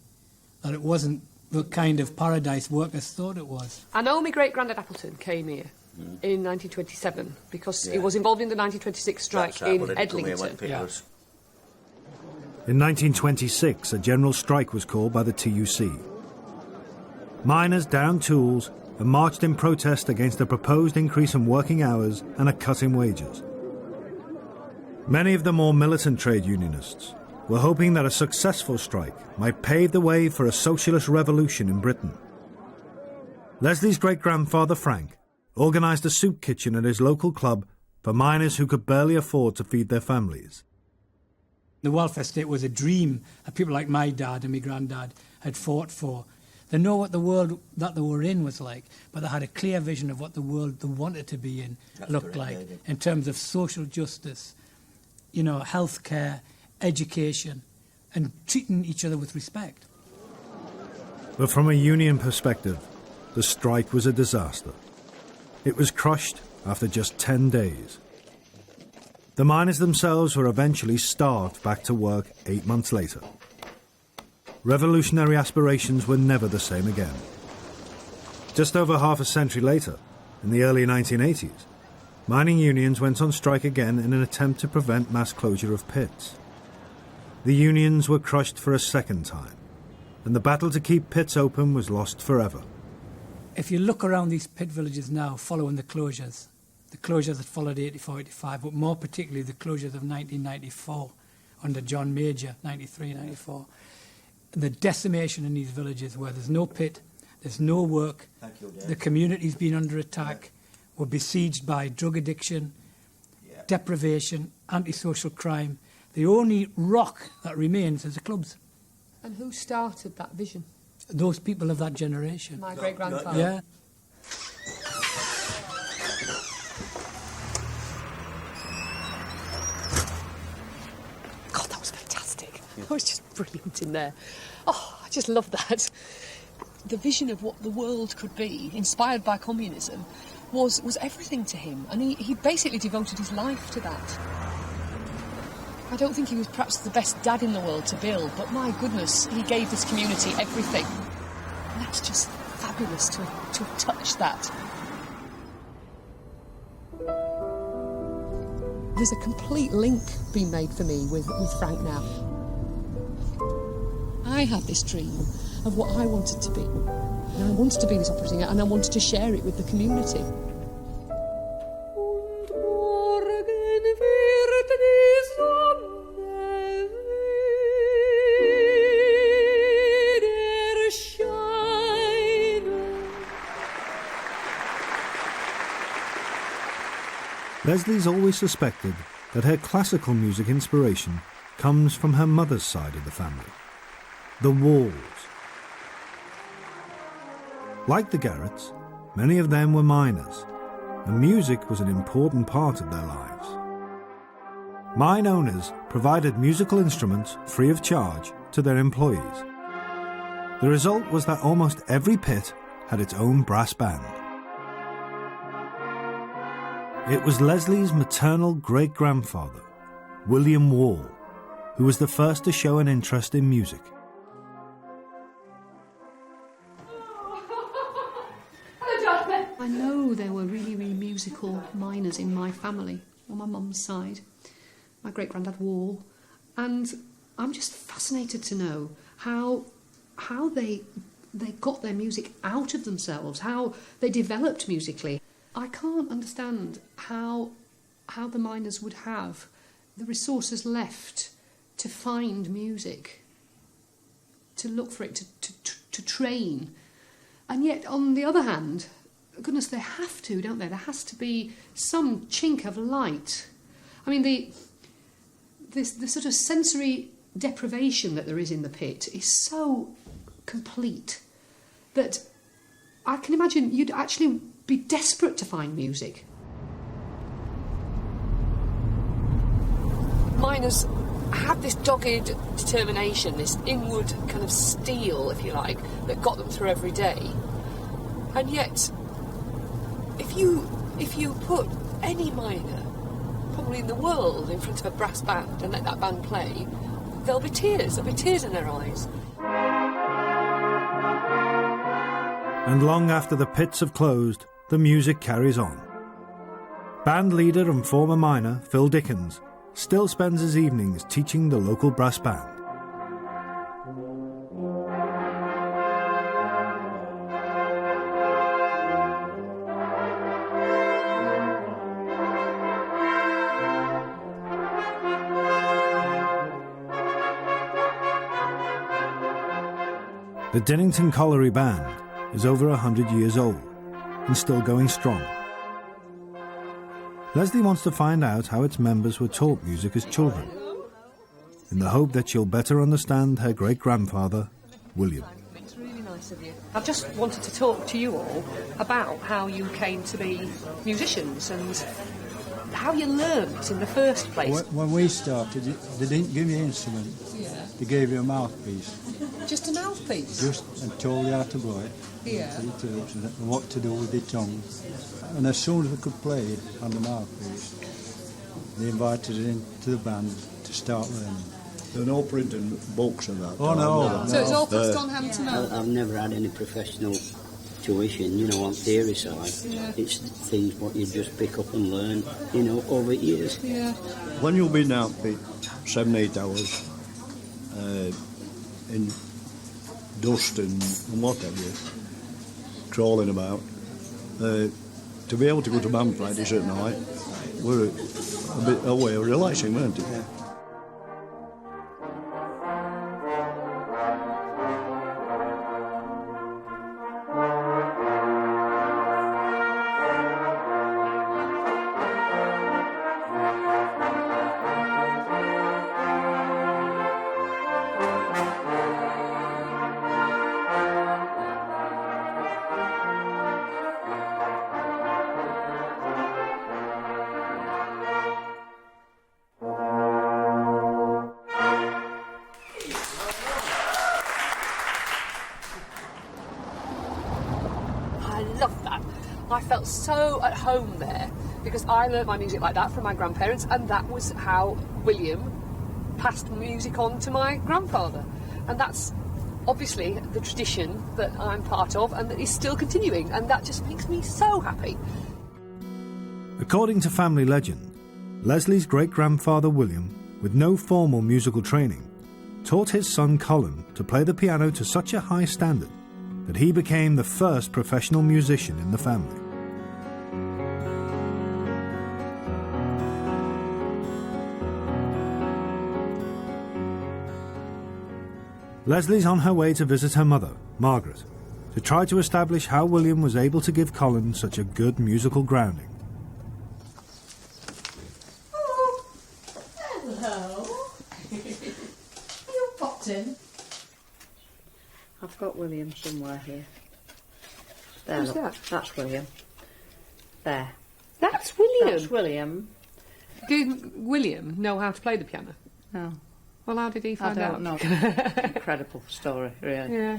Speaker 11: that it wasn't the kind of paradise workers thought it was.
Speaker 2: I know my great-granddad Appleton came here in 1927 because he was involved in the 1926 strike in Edlington.
Speaker 3: In 1926, a general strike was called by the TUC. Miners downed tools and marched in protest against the proposed increase in working hours and a cut in wages. Many of the more militant trade unionists were hoping that a successful strike might pave the way for a socialist revolution in Britain. Lesley's great-grandfather Frank organised a soup kitchen at his local club for miners who could barely afford to feed their families.
Speaker 11: The welfare state was a dream that people like my dad and my granddad had fought for. They know what the world that they were in was like, but they had a clear vision of what the world they wanted to be in looked like in terms of social justice, healthcare, education, and treating each other with respect.
Speaker 3: But from a union perspective, the strike was a disaster. It was crushed after just 10 days. The miners themselves were eventually starved back to work 8 months later. Revolutionary aspirations were never the same again. Just over half a century later, in the early 1980s, mining unions went on strike again in an attempt to prevent mass closure of pits. The unions were crushed for a second time, and the battle to keep pits open was lost forever.
Speaker 11: If you look around these pit villages now following the closures that followed 84-85, but more particularly the closures of 1994 under John Major, 93-94, the decimation in these villages where there's no pit, there's no work, the community's been under attack, we're besieged by drug addiction, deprivation, antisocial crime. The only rock that remains is the clubs.
Speaker 2: And who started that vision?
Speaker 11: Those people of that generation.
Speaker 2: My great-grandfather.
Speaker 11: Yeah.
Speaker 2: God, that was fantastic. That was just brilliant in there. Oh, I just love that. The vision of what the world could be, inspired by communism, was everything to him. And he basically devoted his life to that. I don't think he was perhaps the best dad in the world to Bill, but my goodness, he gave this community everything. And that's just fabulous to have touched that. there's a complete link being made for me with Frank now. I had this dream of what I wanted to be. And I wanted to be this opera singer, and I wanted to share it with the community.
Speaker 3: Lesley's always suspected that her classical music inspiration comes from her mother's side of the family, the Walls. Like the Garretts, many of them were miners, and music was an important part of their lives. Mine owners provided musical instruments free of charge to their employees. The result was that almost every pit had its own brass band. It was Lesley's maternal great-grandfather, William Wall, who was the first to show an interest in music.
Speaker 2: I know there were really, really musical miners in my family, on my mum's side, my great-granddad Wall, and I'm just fascinated to know how they got their music out of themselves, how they developed musically. I can't understand how the miners would have the resources left to find music, to look for it, to train. And yet, on the other hand, goodness, they have to, don't they? There has to be some chink of light. I mean, the sort of sensory deprivation that there is in the pit is so complete that I can imagine you'd actually be desperate to find music. Miners had this dogged determination, this inward kind of steel, if you like, that got them through every day. And yet, if you put any miner, probably in the world, in front of a brass band and let that band play, there'll be tears in their eyes.
Speaker 3: And long after the pits have closed, the music carries on. Band leader and former miner Phil Dickens still spends his evenings teaching the local brass band. The Dinnington Colliery Band is over 100 years old and still going strong. Lesley wants to find out how its members were taught music as children, in the hope that she'll better understand her great-grandfather, William.
Speaker 2: It's really nice of you. I've just wanted to talk to you all about how you came to be musicians and how you learnt in the first place.
Speaker 12: When we started, they didn't give you an instrument.
Speaker 2: Yeah.
Speaker 12: They gave you a mouthpiece.
Speaker 2: Just a mouthpiece?
Speaker 12: Just, and told you how to blow it.
Speaker 2: Yeah.
Speaker 12: And what to do with the tongue. And as soon as we could play it on the mouthpiece, they invited us into the band to start learning.
Speaker 13: There were no printing books and that.
Speaker 12: Oh, no.
Speaker 2: So it's all passed on hand to mouth?
Speaker 7: I've never had any professional tuition, on theory side.
Speaker 2: Yeah.
Speaker 7: It's things what you just pick up and learn, over years.
Speaker 2: Yeah.
Speaker 13: When you've been out for 7-8 hours in dust and what have you, crawling about, to be able to go to band practice at night were a bit a way of relaxing, weren't it? Yeah.
Speaker 2: I felt so at home there because I learnt my music like that from my grandparents, and that was how William passed music on to my grandfather. And that's obviously the tradition that I'm part of and that is still continuing, and that just makes me so happy.
Speaker 3: According to family legend, Lesley's great-grandfather William, with no formal musical training, taught his son Colin to play the piano to such a high standard that he became the first professional musician in the family. Lesley's on her way to visit her mother, Margaret, to try to establish how William was able to give Colin such a good musical grounding.
Speaker 2: Hello. You popped in.
Speaker 1: I've got William somewhere here. There,
Speaker 2: Who's
Speaker 1: look.
Speaker 2: that?
Speaker 1: That's William. There.
Speaker 2: That's William.
Speaker 1: That's William.
Speaker 2: Did William know how to play the piano?
Speaker 1: No.
Speaker 2: Well, how did he find out?
Speaker 1: I don't know. Incredible story, really.
Speaker 2: Yeah.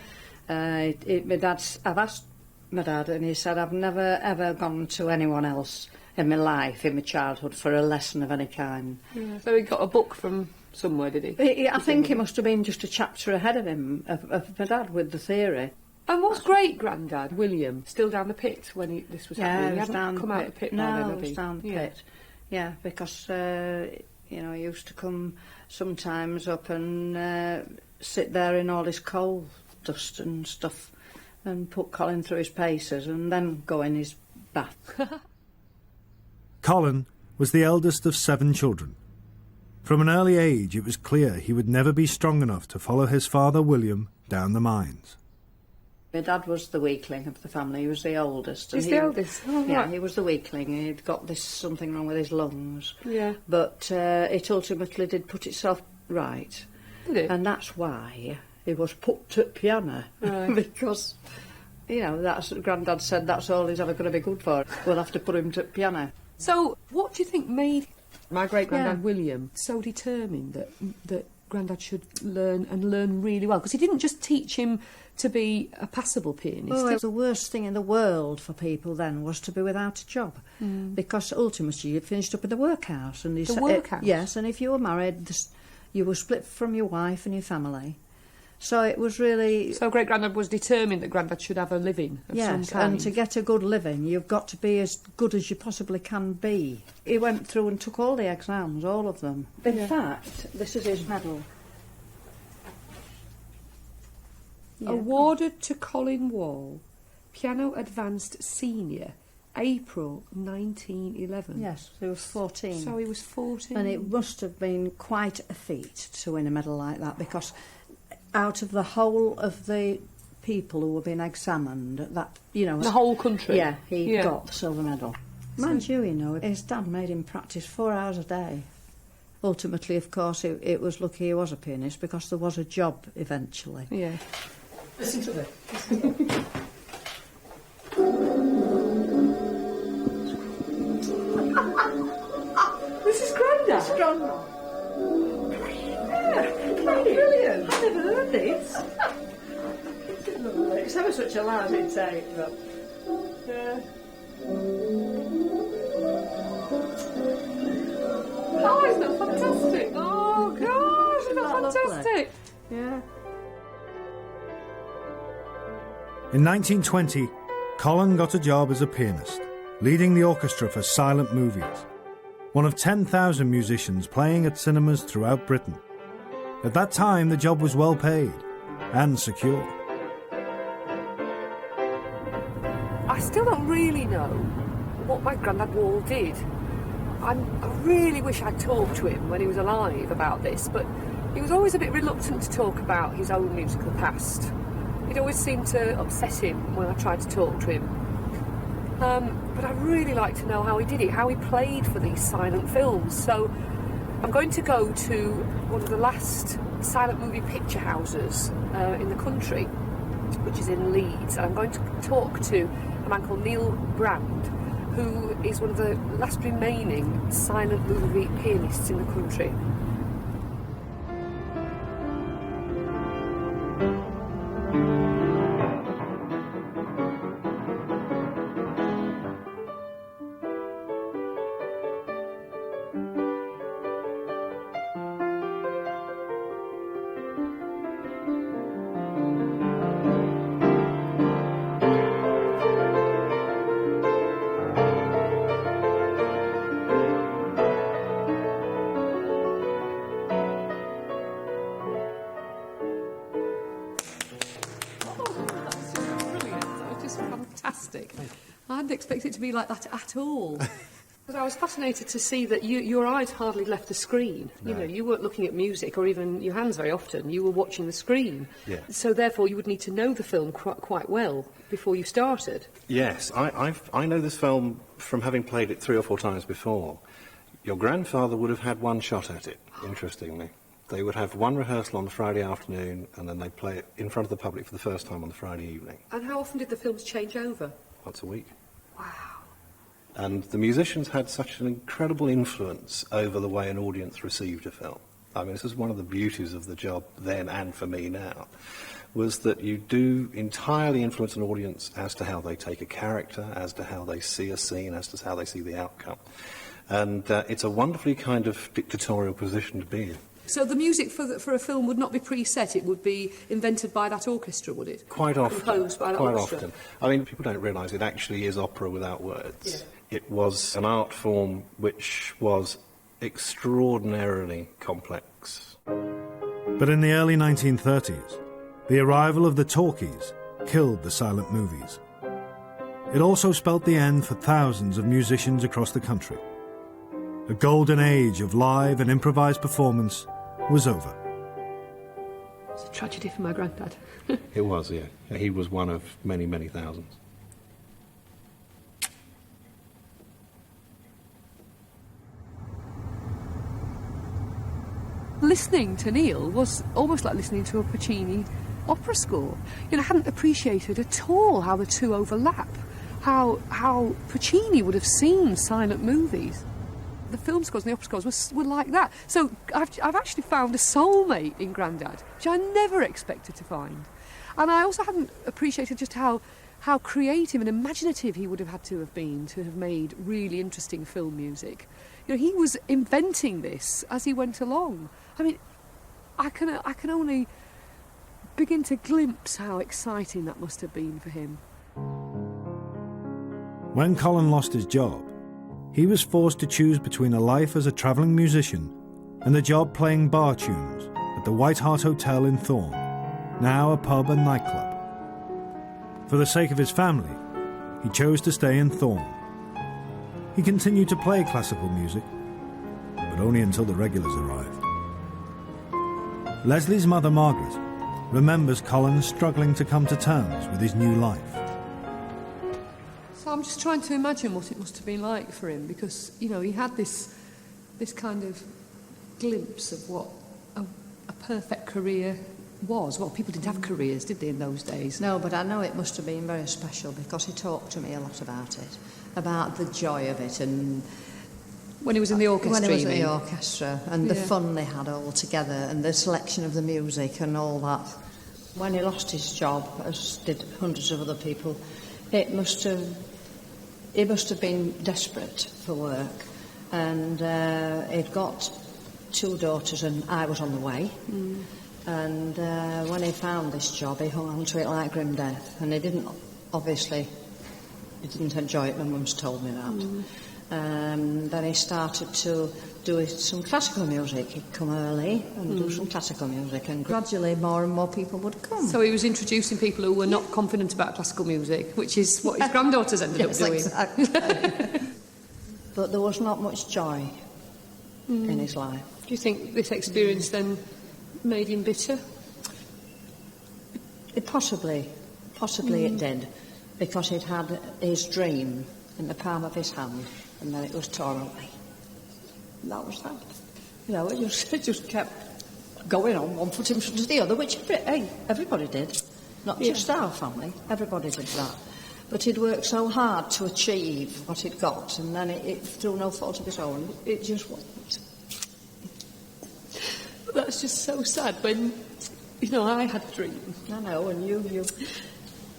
Speaker 1: I've asked my dad, and he said, I've never ever gone to anyone else in my life, in my childhood, for a lesson of any kind.
Speaker 2: Yeah. So he got a book from somewhere, did he?
Speaker 1: I think he must have been just a chapter ahead of him, of my dad, with the theory.
Speaker 2: And was great-granddad William still down the pit when this was happening?
Speaker 1: He
Speaker 2: He
Speaker 1: was
Speaker 2: hadn't
Speaker 1: down
Speaker 2: come
Speaker 1: the
Speaker 2: out
Speaker 1: pit.
Speaker 2: the pit
Speaker 1: No,
Speaker 2: by then,
Speaker 1: he
Speaker 2: had
Speaker 1: was
Speaker 2: he?
Speaker 1: down the pit. Yeah, because, he used to come sometimes up and sit there in all his coal dust and stuff and put Colin through his paces and then go in his bath.
Speaker 3: Colin was the eldest of 7 children. From an early age, it was clear he would never be strong enough to follow his father, William, down the mines.
Speaker 1: My dad was the weakling of the family. He was the oldest.
Speaker 2: He's the eldest? Oh,
Speaker 1: yeah,
Speaker 2: right.
Speaker 1: he was the weakling. He'd got something wrong with his lungs.
Speaker 2: Yeah.
Speaker 1: But it ultimately did put itself right.
Speaker 2: Did it?
Speaker 1: And that's why he was put to piano.
Speaker 2: Right.
Speaker 1: Because, that's Grandad said that's all he's ever going to be good for. We'll have to put him to piano.
Speaker 2: So, what do you think made my great-granddad
Speaker 1: Yeah.
Speaker 2: William so determined that Grandad should learn really well? Because he didn't just teach him to be a passable pianist.
Speaker 1: The worst thing in the world for people then was to be without a job. Because ultimately you'd finished up in the workhouse. And
Speaker 2: The workhouse?
Speaker 1: Yes, and if you were married, you were split from your wife and your family. So it was really...
Speaker 2: So great-granddad was determined that Grandad should have a living of some kind.
Speaker 1: And to get a good living, you've got to be as good as you possibly can be. He went through and took all the exams, all of them. In fact, this is his medal.
Speaker 2: Awarded to Colin Wall, Piano Advanced Senior, April 1911.
Speaker 1: Yes, he was 14.
Speaker 2: So he was 14.
Speaker 1: And it must have been quite a feat to win a medal like that, because out of the whole of the people who were being examined,
Speaker 2: the whole country?
Speaker 1: Yeah, he got the silver medal. Mind you, his dad made him practice 4 hours a day. Ultimately, of course, it was lucky he was a pianist, because there was a job eventually.
Speaker 2: Yeah. Listen to this. This is Grandad.
Speaker 1: It's Grandad.
Speaker 2: Yeah, brilliant.
Speaker 1: I've never heard this. It's ever such a lousy tape, but...
Speaker 2: Oh, isn't that fantastic? Oh, gosh, isn't that fantastic?
Speaker 1: Yeah.
Speaker 3: In 1920, Colin got a job as a pianist, leading the orchestra for silent movies, one of 10,000 musicians playing at cinemas throughout Britain. At that time, the job was well paid and secure.
Speaker 2: I still don't really know what my Grandad Wall did. I really wish I'd talked to him when he was alive about this, but he was always a bit reluctant to talk about his own musical past. It always seemed to upset him when I tried to talk to him. But I'd really like to know how he did it, how he played for these silent films. So I'm going to go to one of the last silent movie picture houses in the country, which is in Leeds. And I'm going to talk to a man called Neil Brand, who is one of the last remaining silent movie pianists in the country. fantastic. I hadn't expected it to be like that at all. But I was fascinated to see that your eyes hardly left the screen. You know, you weren't looking at music or even your hands very often. You were watching the screen.
Speaker 14: Yeah.
Speaker 2: So therefore, you would need to know the film quite well before you started.
Speaker 14: Yes, I know this film from having played it 3 or 4 times before. Your grandfather would have had one shot at it, interestingly. They would have one rehearsal on the Friday afternoon, and then they'd play it in front of the public for the first time on the Friday evening.
Speaker 2: And how often did the films change over?
Speaker 14: Once a week.
Speaker 2: Wow.
Speaker 14: And the musicians had such an incredible influence over the way an audience received a film. I mean, this is one of the beauties of the job then and for me now, was that you do entirely influence an audience as to how they take a character, as to how they see a scene, as to how they see the outcome. And it's a wonderfully kind of dictatorial position to be in.
Speaker 2: So the music for a film would not be preset, it would be invented by that orchestra, would it?
Speaker 14: Quite often.
Speaker 2: Composed by that
Speaker 14: quite
Speaker 2: orchestra.
Speaker 14: often. I mean, people don't realise it actually is opera without words. Yeah. It was an art form which was extraordinarily complex.
Speaker 3: But in the early 1930s, the arrival of the talkies killed the silent movies. It also spelt the end for thousands of musicians across the country. A golden age of live and improvised performance was over.
Speaker 2: It's a tragedy for my granddad.
Speaker 14: It was, yeah. He was one of many, many thousands.
Speaker 2: Listening to Neil was almost like listening to a Puccini opera score. You know, I hadn't appreciated at all how the two overlap, how Puccini would have seen silent movies. The film scores and the opera scores were like that. So I've actually found a soulmate in Grandad, which I never expected to find. And I also hadn't appreciated just how creative and imaginative he would have had to have been to have made really interesting film music. You know, he was inventing this as he went along. I mean, I can only begin to glimpse how exciting that must have been for him.
Speaker 3: When Colin lost his job, he was forced to choose between a life as a travelling musician and a job playing bar tunes at the White Hart Hotel in Thorne, now a pub and nightclub. For the sake of his family, he chose to stay in Thorne. He continued to play classical music, but only until the regulars arrived. Lesley's mother, Margaret, remembers Colin struggling to come to terms with his new life.
Speaker 2: So I'm just trying to imagine what it must have been like for him, because, you know, he had this kind of glimpse of what a perfect career was. Well, people didn't have careers, did they, in those days?
Speaker 1: No, but I know it must have been very special because he talked to me a lot about it, about the joy of it, and
Speaker 2: when he was in the orchestra.
Speaker 1: When he was in the orchestra, and the fun they had all together, and the selection of the music and all that. When he lost his job, as did hundreds of other people, he must have been desperate for work, and he'd got 2 daughters, and I was on the way. And when he found this job, he hung on to it like grim death, and he didn't enjoy it. My mum's told me that. Then he started to do some classical music. He'd come early and do some classical music, and gradually more and more people would come.
Speaker 2: So he was introducing people who were not confident about classical music, which is what his granddaughters ended up doing.
Speaker 1: Exactly. But there was not much joy in his life.
Speaker 2: Do you think this experience then made him bitter?
Speaker 1: Possibly it did, because he'd had his dream in the palm of his hand, and then it was torn away. And that was that. You know, it just kept going on, one foot in front of the other, which everybody did. Not just our family, everybody did that. But he'd worked so hard to achieve what he'd got, and then it through no fault of his own, it just wasn't.
Speaker 2: That's just so sad when, you know, I had a dream.
Speaker 1: I know, and you.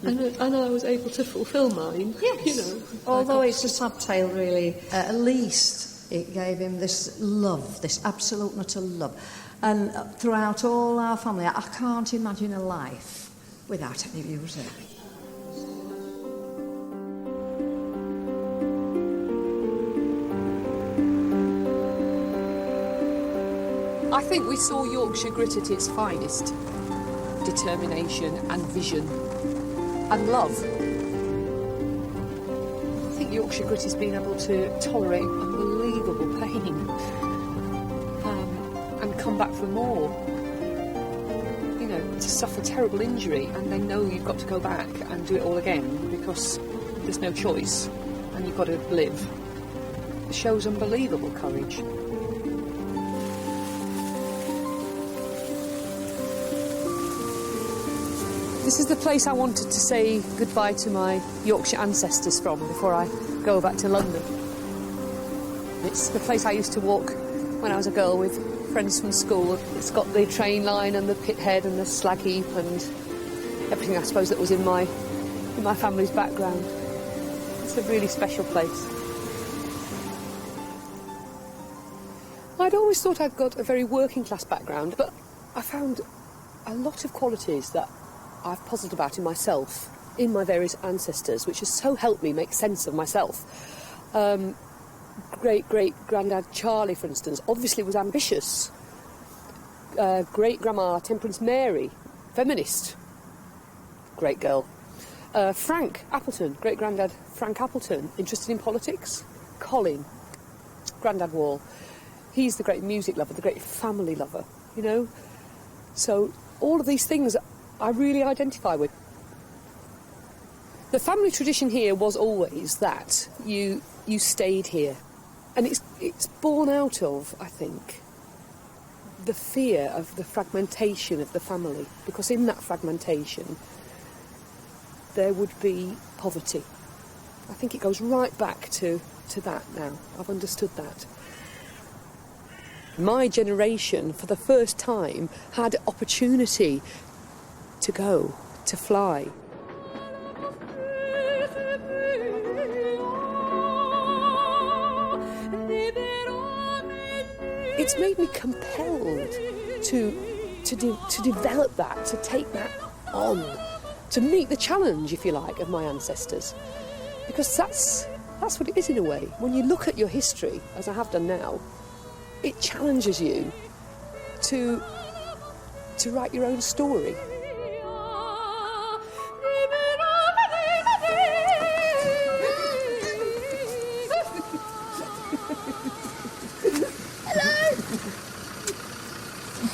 Speaker 2: And I was able to fulfil mine.
Speaker 1: Yes.
Speaker 2: You know.
Speaker 1: Although it's a sad tale, really, at least it gave him this love, this absolute and utter love. And throughout all our family, I can't imagine a life without any music.
Speaker 2: I think we saw Yorkshire grit at its finest. Determination and vision and love. Yorkshire grit is being able to tolerate unbelievable pain and come back for more. You know, to suffer terrible injury and then know you've got to go back and do it all again because there's no choice and you've got to live. It shows unbelievable courage. This is the place I wanted to say goodbye to my Yorkshire ancestors from before I go back to London. It's the place I used to walk when I was a girl with friends from school. It's got the train line and the pit head and the slag heap and everything, I suppose, that was in my family's background. It's a really special place. I'd always thought I'd got a very working class background, but I found a lot of qualities that I've puzzled about in myself, in my various ancestors, which has so helped me make sense of myself. Great-great-granddad Charlie, for instance, obviously was ambitious. Great-grandma Temperance Mary, feminist. Great girl. Frank Appleton, great-granddad Frank Appleton, interested in politics. Colin, Grandad Wall. He's the great music lover, the great family lover, you know. So all of these things I really identify with. The family tradition here was always that you stayed here. And it's born out of, I think, the fear of the fragmentation of the family. Because in that fragmentation, there would be poverty. I think it goes right back to that now. I've understood that. My generation, for the first time, had opportunity to go, to fly. It's made me compelled to develop that, to take that on, to meet the challenge, if you like, of my ancestors. Because that's what it is in a way. When you look at your history, as I have done now, it challenges you to write your own story.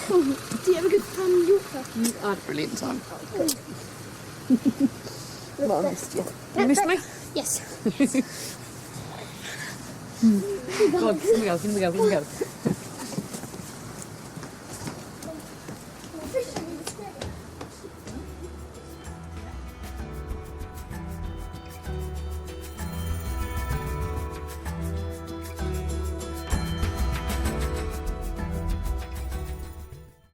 Speaker 4: Do you have a good time in Yorkshire?
Speaker 2: I had a brilliant time. Well, I missed you. You missed me?
Speaker 4: Yes.
Speaker 2: God, here we go.